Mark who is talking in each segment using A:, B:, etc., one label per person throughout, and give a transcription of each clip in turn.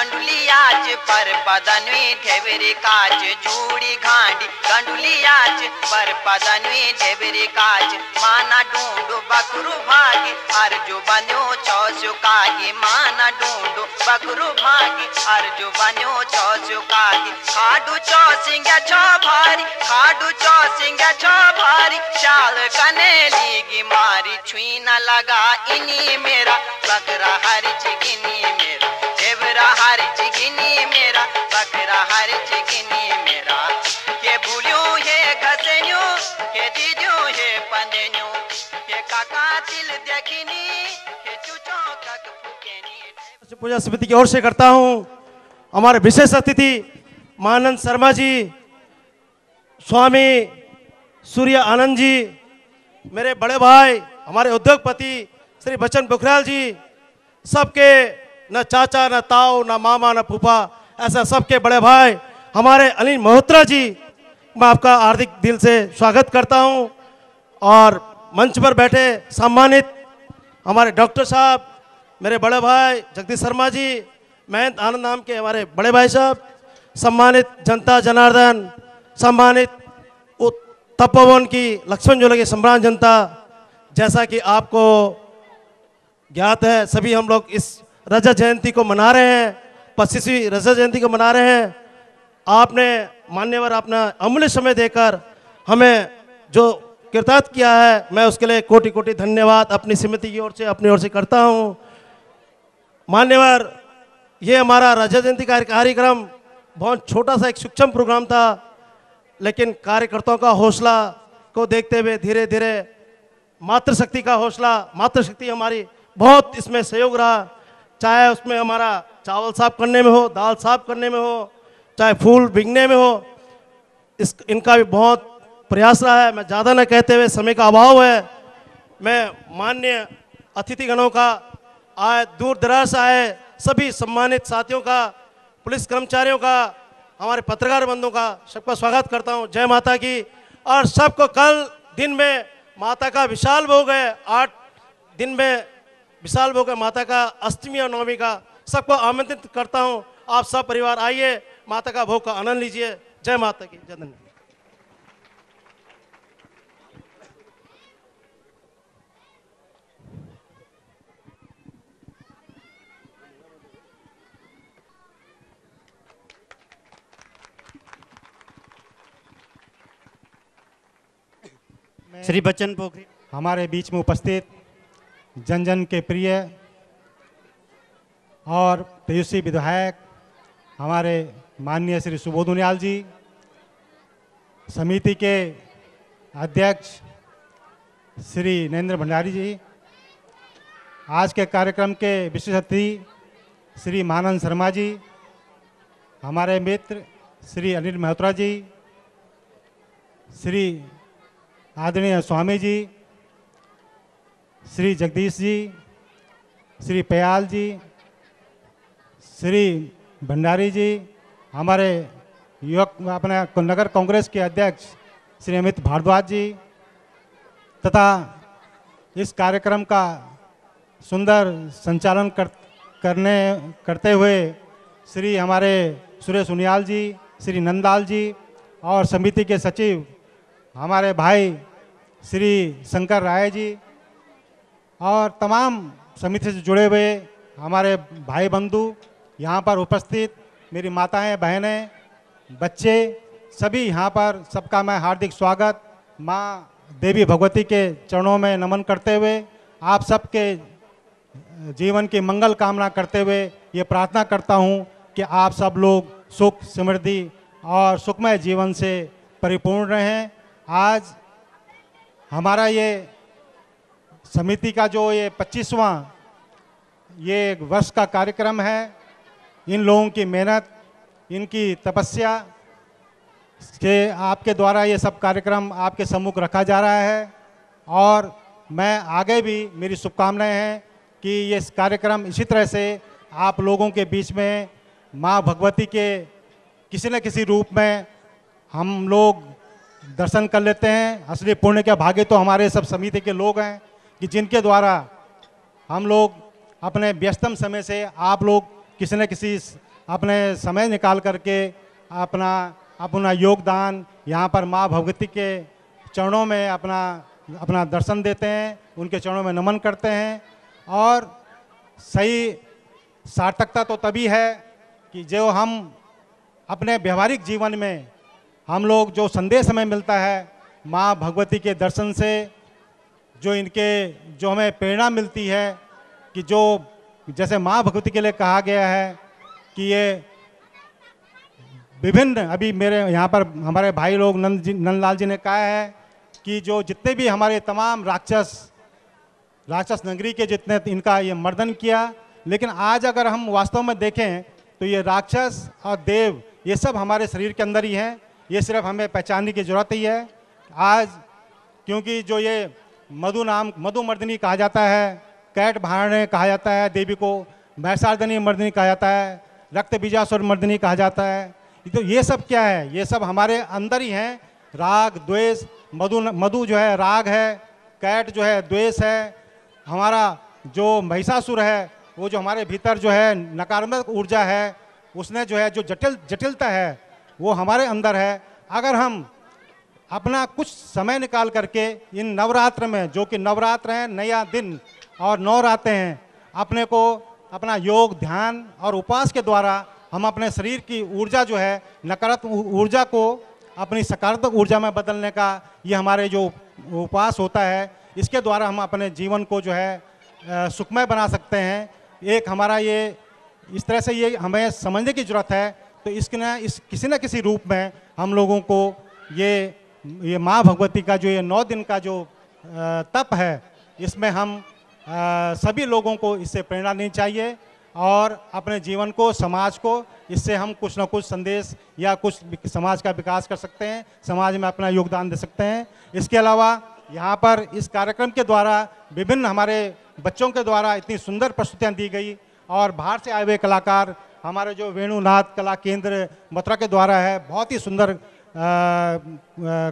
A: गंडुलियाच पर पदनवी ढेबरी काच जूड़ी घांडी गंडुलियाच पर पदनवी ढेबरी काच माना ढूंढो बकरू भागी अर्जु बन्यो चौसु कागी माना ढूंढो बकरू भागी अर्जु बन्यो चौसु कागी खाडू चौसिंगा छो भारी खाडू चौसिंगा छो भारी चाल कनेली मारी छुई न लगा इनी मेरा बकरा हर चिगिनी मेरा ढेबरा हर चिगिनी मेरा बकरा हर चिगिनी मेरा के भूलियो हे घसेन्यो के दीदियो हे पंदेन्यो के काका तिल देखिनी के चुचो कक फुकेनी।
B: पूजा समिति की ओर से करता हूं। हमारे विशेष अतिथि मानंद शर्मा जी, स्वामी सूर्य आनंद जी, मेरे बड़े भाई हमारे उद्योगपति श्री बच्चन पोखरियाल जी, सबके न चाचा न ताऊ न मामा न फूफा, ऐसा सबके बड़े भाई हमारे अनिल मल्होत्रा जी, मैं आपका हार्दिक दिल से स्वागत करता हूं। और मंच पर बैठे सम्मानित हमारे डॉक्टर साहब, मेरे बड़े भाई जगदीश शर्मा जी, महंत आनंद नाम के हमारे बड़े भाई साहब, सम्मानित जनता जनार्दन, सम्मानित तपोवन की लक्ष्मण झूले की सम्राट जनता, जैसा कि आपको ज्ञात है सभी हम लोग इस रजत जयंती को मना रहे हैं, 25वीं रजत जयंती को मना रहे हैं। आपने मान्यवर अपना अमूल्य समय देकर हमें जो कृतार्थ किया है, मैं उसके लिए कोटि कोटि धन्यवाद अपनी समिति की ओर से अपनी ओर से करता हूं। मान्यवर, ये हमारा रजत जयंती कार्यक्रम बहुत छोटा सा एक सूक्ष्म प्रोग्राम था, लेकिन कार्यकर्ताओं का हौसला को देखते हुए धीरे धीरे मातृशक्ति का हौसला, मातृशक्ति हमारी बहुत इसमें सहयोग रहा, चाहे उसमें हमारा चावल साफ करने में हो, दाल साफ करने में हो, चाहे फूल बिकने में हो, इनका भी बहुत प्रयास रहा है। मैं ज़्यादा न कहते हुए, समय का अभाव है, मैं मान्य अतिथिगणों का, आए दूर दराज से आए सभी सम्मानित साथियों का, पुलिस कर्मचारियों का, हमारे पत्रकार बंधुओं का सबका स्वागत करता हूं। जय माता की। और सबको कल दिन में माता का विशाल भोग है, 8 दिन में विशाल भोग है माता का, अष्टमी और नवमी का, सबको आमंत्रित करता हूं। आप सब परिवार आइए, माता का भोग का आनंद लीजिए। जय माता की। जय धन्यवाद।
C: श्री बच्चन पोखरियाल, हमारे बीच में उपस्थित जन जन के प्रिय और तेजस्वी विधायक हमारे माननीय श्री सुबोध उनियाल जी, समिति के अध्यक्ष श्री नरेंद्र भंडारी जी, आज के कार्यक्रम के विशेष अतिथि श्री मानंद शर्मा जी, हमारे मित्र श्री अनिल मल्होत्रा जी, श्री आदरणीय स्वामी जी, श्री जगदीश जी, श्री पयाल जी, श्री भंडारी जी, हमारे युवक अपने नगर कांग्रेस के अध्यक्ष श्री अमित भारद्वाज जी, तथा इस कार्यक्रम का सुंदर संचालन करते हुए श्री हमारे सुरेश उनियाल जी, श्री नंदलाल जी, और समिति के सचिव हमारे भाई श्री शंकर राय जी, और तमाम समिति से जुड़े हुए हमारे भाई बंधु यहाँ पर उपस्थित, मेरी माताएं, बहनें, बच्चे, सभी यहाँ पर, सबका मैं हार्दिक स्वागत माँ देवी भगवती के चरणों में नमन करते हुए, आप सबके जीवन की मंगल कामना करते हुए ये प्रार्थना करता हूँ कि आप सब लोग सुख, समृद्धि और सुखमय जीवन से परिपूर्ण रहें। आज हमारा ये समिति का जो ये 25वां ये वर्ष का कार्यक्रम है, इन लोगों की मेहनत, इनकी तपस्या के आपके द्वारा ये सब कार्यक्रम आपके सम्मुख रखा जा रहा है। और मैं आगे भी, मेरी शुभकामनाएं हैं कि ये कार्यक्रम इसी तरह से आप लोगों के बीच में माँ भगवती के किसी न किसी रूप में हम लोग दर्शन कर लेते हैं। असली पुण्य के भागी तो हमारे सब समिति के लोग हैं कि जिनके द्वारा हम लोग अपने व्यस्तम समय से आप लोग किसी न किसी अपने समय निकाल करके अपना अपना योगदान यहाँ पर माँ भगवती के चरणों में अपना दर्शन देते हैं, उनके चरणों में नमन करते हैं। और सही सार्थकता तो तभी है कि जो हम अपने व्यवहारिक जीवन में हम लोग जो संदेश हमें मिलता है माँ भगवती के दर्शन से, जो हमें प्रेरणा मिलती है कि जो जैसे माँ भगवती के लिए कहा गया है कि ये विभिन्न, अभी मेरे यहाँ पर हमारे भाई लोग नंदलाल जी ने कहा है कि जो जितने भी हमारे तमाम राक्षस नगरी के जितने इनका ये मर्दन किया, लेकिन आज अगर हम वास्तव में देखें तो ये राक्षस और देव ये सब हमारे शरीर के अंदर ही हैं। ये सिर्फ हमें पहचानने की ज़रूरत ही है आज, क्योंकि जो ये मधु मर्दिनी कहा जाता है, कैट भारण कहा जाता है देवी को, मैसार्दनी मर्दिनी कहा जाता है, रक्त बीजासुर मर्दिनी कहा जाता है। तो ये सब क्या है? ये सब हमारे अंदर ही हैं। राग द्वेष, मधु जो है राग है, कैट जो है द्वेष है, हमारा जो महिषासुर है वो जो हमारे भीतर जो है नकारात्मक ऊर्जा है, उसने जो है जो जटिलता है वो हमारे अंदर है। अगर हम अपना कुछ समय निकाल करके इन नवरात्र में, जो कि नवरात्र हैं, नया दिन और 9 रातें हैं, अपने को अपना योग ध्यान और उपवास के द्वारा हम अपने शरीर की ऊर्जा जो है नकारात्मक ऊर्जा को अपनी सकारात्मक ऊर्जा में बदलने का ये हमारे जो उपवास होता है, इसके द्वारा हम अपने जीवन को जो है सुखमय बना सकते हैं। एक हमारा ये इस तरह से ये हमें समझने की ज़रूरत है। तो किसी न किसी रूप में हम लोगों को ये माँ भगवती का जो ये 9 दिन का जो तप है, इसमें हम सभी लोगों को इससे प्रेरणा लेनी चाहिए और अपने जीवन को, समाज को, इससे हम कुछ न कुछ संदेश या कुछ समाज का विकास कर सकते हैं, समाज में अपना योगदान दे सकते हैं। इसके अलावा यहाँ पर इस कार्यक्रम के द्वारा विभिन्न हमारे बच्चों के द्वारा इतनी सुंदर प्रस्तुतियाँ दी गई और बाहर से आए हुए कलाकार, हमारे जो वेणुनाथ कला केंद्र मथुरा के द्वारा है, बहुत ही सुंदर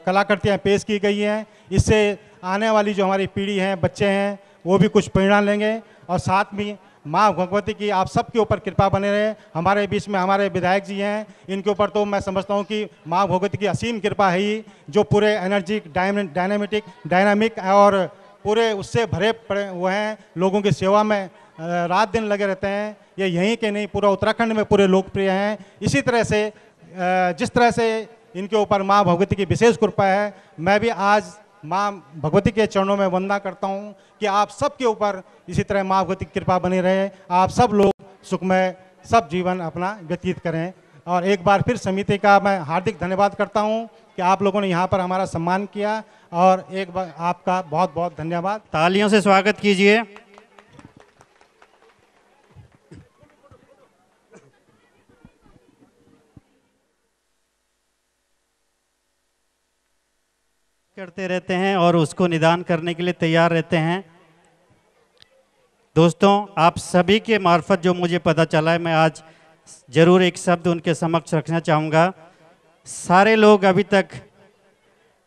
C: कलाकृतियाँ पेश की गई हैं। इससे आने वाली जो हमारी पीढ़ी है, बच्चे हैं, वो भी कुछ प्रेरणा लेंगे और साथ में माँ भगवती की आप सबके ऊपर कृपा बने रहे। हमारे बीच में हमारे विधायक जी हैं, इनके ऊपर तो मैं समझता हूँ कि माँ भगवती की असीम कृपा है ही, जो पूरे एनर्जी डायनामिक और पूरे उससे भरे पड़े हुए हैं, लोगों की सेवा में रात दिन लगे रहते हैं। ये यहीं के नहीं, पूरा उत्तराखंड में पूरे लोकप्रिय हैं। इसी तरह से जिस तरह से इनके ऊपर माँ भगवती की विशेष कृपा है, मैं भी आज माँ भगवती के चरणों में वंदना करता हूँ कि आप सबके ऊपर इसी तरह माँ भगवती की कृपा बनी रहे, आप सब लोग सुखमय सब जीवन अपना व्यतीत करें। और एक बार फिर समिति का मैं हार्दिक धन्यवाद करता हूँ कि आप लोगों ने यहाँ पर हमारा सम्मान किया, और एक बार आपका बहुत बहुत धन्यवाद।
D: तालियों से स्वागत कीजिए। करते रहते हैं और उसको निदान करने के लिए तैयार रहते हैं। दोस्तों, आप सभी के मार्फत जो मुझे पता चला है, मैं आज जरूर एक शब्द उनके समक्ष रखना चाहूँगा। सारे लोग अभी तक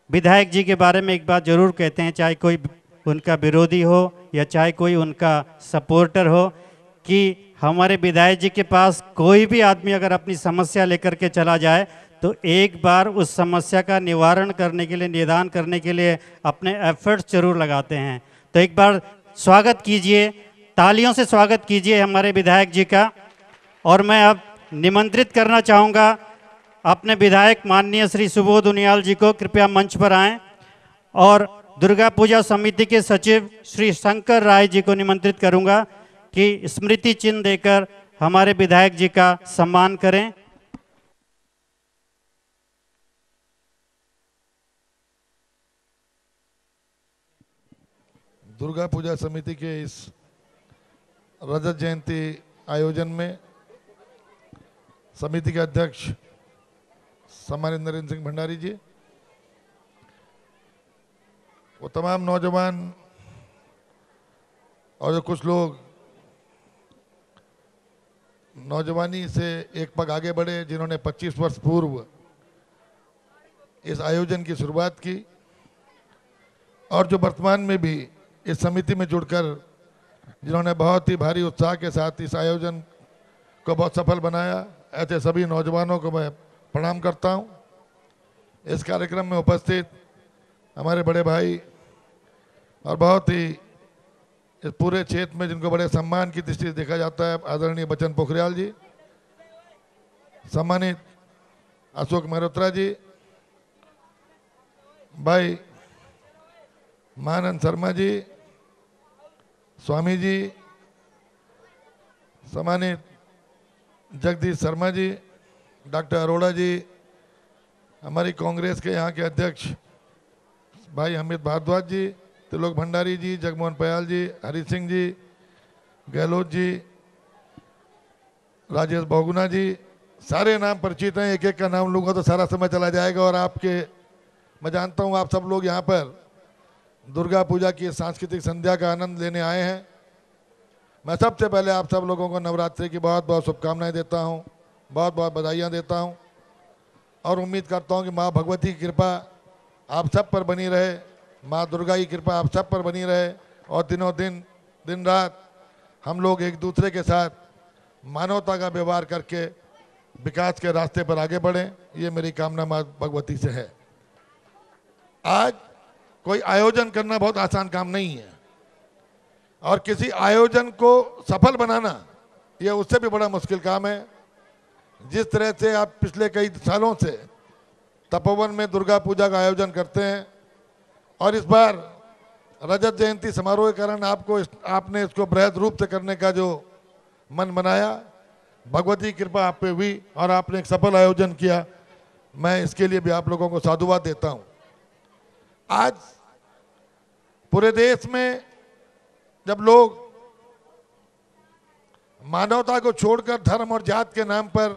D: विधायक जी के बारे में एक बात जरूर कहते हैं, चाहे कोई उनका विरोधी हो या चाहे कोई उनका सपोर्टर हो, कि हमारे विधायक जी के पास कोई भी आदमी अगर अपनी समस्या लेकर के चला जाए तो एक बार उस समस्या का निवारण करने के लिए, निदान करने के लिए अपने एफर्ट्स जरूर लगाते हैं। तो एक बार स्वागत कीजिए, तालियों से स्वागत कीजिए हमारे विधायक जी का। और मैं अब निमंत्रित करना चाहूँगा अपने विधायक माननीय श्री सुबोध उनियाल जी को, कृपया मंच पर आएं। और दुर्गा पूजा समिति के सचिव श्री शंकर राय जी को निमंत्रित करूँगा कि स्मृति चिन्ह देकर हमारे विधायक जी का सम्मान करें।
E: दुर्गा पूजा समिति के इस रजत जयंती आयोजन में समिति के अध्यक्ष सम्मानित नरेंद्र सिंह भंडारी जी, वो तमाम नौजवान और जो कुछ लोग नौजवानी से एक पग आगे बढ़े, जिन्होंने 25 वर्ष पूर्व इस आयोजन की शुरुआत की और जो वर्तमान में भी इस समिति में जुड़कर जिन्होंने बहुत ही भारी उत्साह के साथ इस आयोजन को बहुत सफल बनाया, ऐसे सभी नौजवानों को मैं प्रणाम करता हूं। इस कार्यक्रम में उपस्थित हमारे बड़े भाई और बहुत ही इस पूरे क्षेत्र में जिनको बड़े सम्मान की दृष्टि से देखा जाता है, आदरणीय बच्चन पोखरियाल जी, सम्मानित अशोक मेहरोत्रा जी, भाई महानंद शर्मा जी, स्वामी जी, सम्मानित जगदीश शर्मा जी, डॉक्टर अरोड़ा जी, हमारी कांग्रेस के यहाँ के अध्यक्ष भाई अमित भारद्वाज जी, त्रिलोक भंडारी जी, जगमोहन पयाल जी, हरि सिंह जी, गहलोत जी, राजेश बहुगुणा जी, सारे नाम परिचित हैं। एक एक का नाम लूँगा तो सारा समय चला जाएगा। और आपके मैं जानता हूँ आप सब लोग यहाँ पर दुर्गा पूजा की सांस्कृतिक संध्या का आनंद लेने आए हैं। मैं सबसे पहले आप सब लोगों को नवरात्रि की बहुत बहुत शुभकामनाएं देता हूँ, बहुत बहुत बधाइयाँ देता हूँ और उम्मीद करता हूँ कि माँ भगवती की कृपा आप सब पर बनी रहे, माँ दुर्गा की कृपा आप सब पर बनी रहे और दिनों दिन दिन रात हम लोग एक दूसरे के साथ मानवता का व्यवहार करके विकास के रास्ते पर आगे बढ़ें। ये मेरी कामना माँ भगवती से है। आज कोई आयोजन करना बहुत आसान काम नहीं है और किसी आयोजन को सफल बनाना यह उससे भी बड़ा मुश्किल काम है। जिस तरह से आप पिछले कई सालों से तपोवन में दुर्गा पूजा का आयोजन करते हैं और इस बार रजत जयंती समारोह के कारण आपने इसको बृहद रूप से करने का जो मन बनाया, भगवती कृपा आप पे हुई और आपने एक सफल आयोजन किया। मैं इसके लिए भी आप लोगों को साधुवाद देता हूं। आज पूरे देश में जब लोग मानवता को छोड़कर धर्म और जात के नाम पर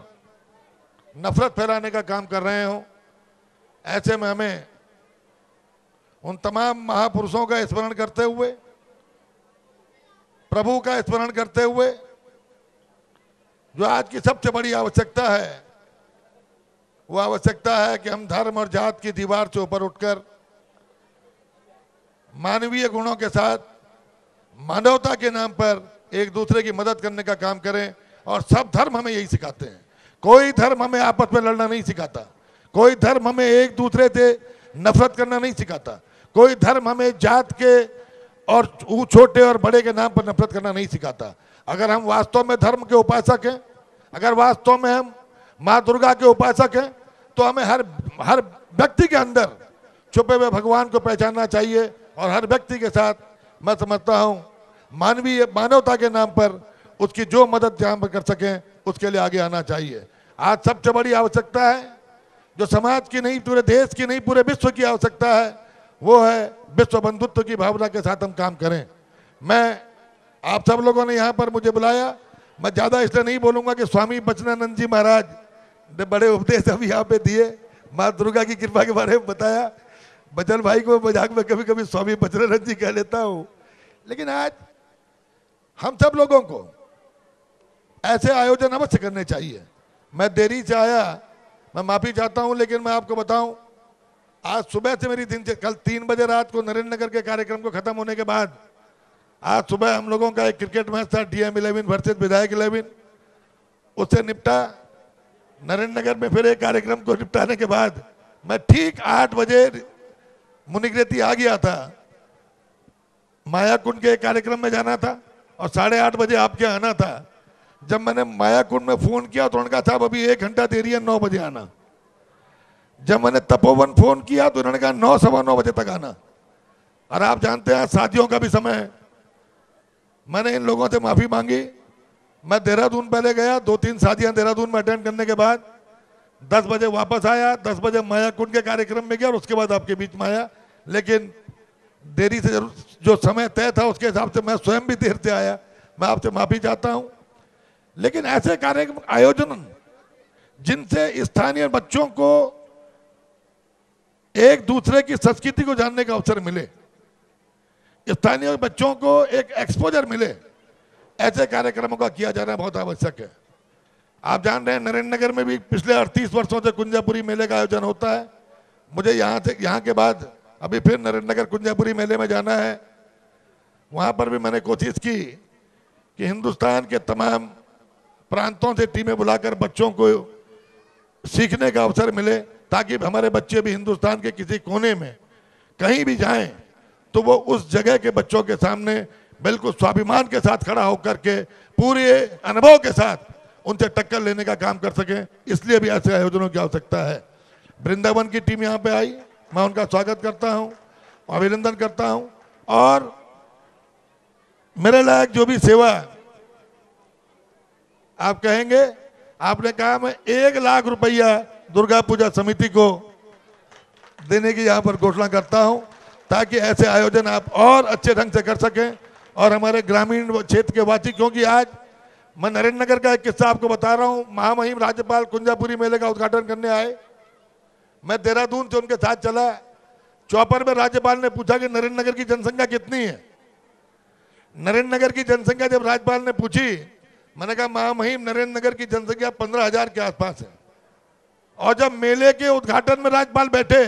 E: नफरत फैलाने का काम कर रहे हो, ऐसे में हमें उन तमाम महापुरुषों का स्मरण करते हुए, प्रभु का स्मरण करते हुए, जो आज की सबसे बड़ी आवश्यकता है वो आवश्यकता है कि हम धर्म और जात की दीवार से ऊपर उठकर मानवीय गुणों के साथ मानवता के नाम पर एक दूसरे की मदद करने का काम करें। और सब धर्म हमें यही सिखाते हैं। कोई धर्म हमें आपस में लड़ना नहीं सिखाता, कोई धर्म हमें एक दूसरे से नफरत करना नहीं सिखाता, कोई धर्म हमें जात के और छोटे और बड़े के नाम पर नफरत करना नहीं सिखाता। अगर हम वास्तव में धर्म के उपासक हैं, अगर वास्तव में हम माँ दुर्गा के उपासक हैं, तो हमें हर व्यक्ति के अंदर छुपे हुए भगवान को पहचानना चाहिए और हर व्यक्ति के साथ मैं समझता हूँ मानवता के नाम पर उसकी जो मदद जहाँ पर कर सकें उसके लिए आगे आना चाहिए। आज सबसे बड़ी आवश्यकता है जो समाज की नहीं, पूरे देश की नहीं, पूरे विश्व की आवश्यकता है, वो है विश्व बंधुत्व की भावना के साथ हम काम करें। मैं आप सब लोगों ने यहाँ पर मुझे बुलाया, मैं ज़्यादा इसलिए नहीं बोलूँगा कि स्वामी बचनानंद जी महाराज ने बड़े उपदेश अभी यहाँ पे दिए, माँ दुर्गा की कृपा के बारे में बताया। बचन भाई को मजाक में कभी कभी स्वामी बचनानंद जी कह लेता हूँ, लेकिन आज हम सब लोगों को ऐसे आयोजन अवश्य करने चाहिए। मैं देरी से आया, मैं माफ़ी चाहता हूँ, लेकिन मैं आपको बताऊँ आज सुबह से मेरी कल 3 बजे रात को नरेंद्र नगर के कार्यक्रम को खत्म होने के बाद आज सुबह हम लोगों का एक क्रिकेट मैच था DM11 वर्सेस विधायक 11, उससे निपटा। नरेंद्र नगर में फिर एक कार्यक्रम को निपटाने के बाद मैं ठीक 8 बजे मुनिकृति आ गया था। मायाकुंड के एक कार्यक्रम में जाना था और 8:30 बजे आपके आना था। जब मैंने मायाकुंड में फोन किया तो उन्होंने कहा साहब अभी 1 घंटा देरी है, 9 बजे आना। जब मैंने तपोवन फोन किया तो उन्होंने कहा 9, सवा 9 बजे तक आना। और आप जानते हैं शादियों का भी समय है। मैंने इन लोगों से माफी मांगी। मैं देहरादून पहले गया, 2-3 शादियां देहरादून में अटेंड करने के बाद 10 बजे वापस आया, 10 बजे मायाकुंड के कार्यक्रम में गया और उसके बाद आपके बीच में आया। लेकिन देरी से जो समय तय था उसके हिसाब से मैं स्वयं भी देर से आया, मैं आपसे माफी चाहता हूं। लेकिन ऐसे कार्यक्रम आयोजन जिनसे स्थानीय बच्चों को एक दूसरे की संस्कृति को जानने का अवसर मिले, स्थानीय बच्चों को एक एक्सपोजर मिले, ऐसे कार्यक्रमों का किया जाना बहुत आवश्यक है। आप जान रहे हैं नरेंद्र नगर में भी पिछले 38 वर्षों से कुंजापुरी मेले का आयोजन होता है। मुझे यहाँ के बाद अभी फिर नरेंद्र नगर कुंजापुरी मेले में जाना है। वहाँ पर भी मैंने कोशिश की कि हिंदुस्तान के तमाम प्रांतों से टीमें बुलाकर बच्चों को सीखने का अवसर मिले, ताकि हमारे बच्चे भी हिंदुस्तान के किसी कोने में कहीं भी जाएं तो वो उस जगह के बच्चों के सामने बिल्कुल स्वाभिमान के साथ खड़ा होकर के पूरे अनुभव के साथ उनसे टक्कर लेने का काम कर सकें। इसलिए भी ऐसे आयोजनों की आवश्यकता है। वृंदावन की टीम यहाँ पे आई, मैं उनका स्वागत करता हूँ, अभिनंदन करता हूँ। और मेरे लायक जो भी सेवा आप कहेंगे, आपने कहा मैं 1 लाख रुपया दुर्गा पूजा समिति को देने की यहाँ पर घोषणा करता हूँ, ताकि ऐसे आयोजन आप और अच्छे ढंग से कर सकें और हमारे ग्रामीण क्षेत्र के वासी। क्योंकि आज मैं नरेंद्र नगर का एक किस्सा आपको बता रहा हूँ। महामहिम राज्यपाल कुंजापुरी मेले का उद्घाटन करने आए, मैं देहरादून से उनके साथ चला। चौपर में राज्यपाल ने पूछा कि नरेंद्र नगर की जनसंख्या कितनी है। नरेंद्र नगर की जनसंख्या जब राज्यपाल ने पूछी, मैंने कहा महामहिम नरेंद्र नगर की जनसंख्या 15,000 के आसपास है। और जब मेले के उद्घाटन में राज्यपाल बैठे,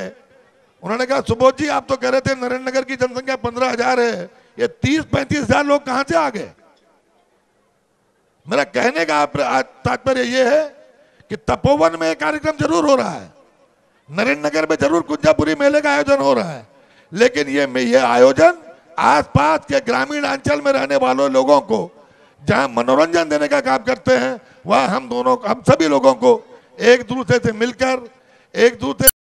E: उन्होंने कहा सुबोध जी आप तो कह रहे थे नरेंद्र नगर की जनसंख्या 15,000 है, ये 30-35 हजार लोग कहां से आ गए। मेरा कहने का तात्पर्य यह है कि तपोवन में एक कार्यक्रम जरूर हो रहा है, नरेंद्र नगर में जरूर कुंजापुरी मेले का आयोजन हो रहा है, लेकिन ये आयोजन आसपास के ग्रामीण अंचल में रहने वालों लोगों को जहां मनोरंजन देने का काम करते हैं, वहां हम सभी लोगों को एक दूसरे से मिलकर, एक दूसरे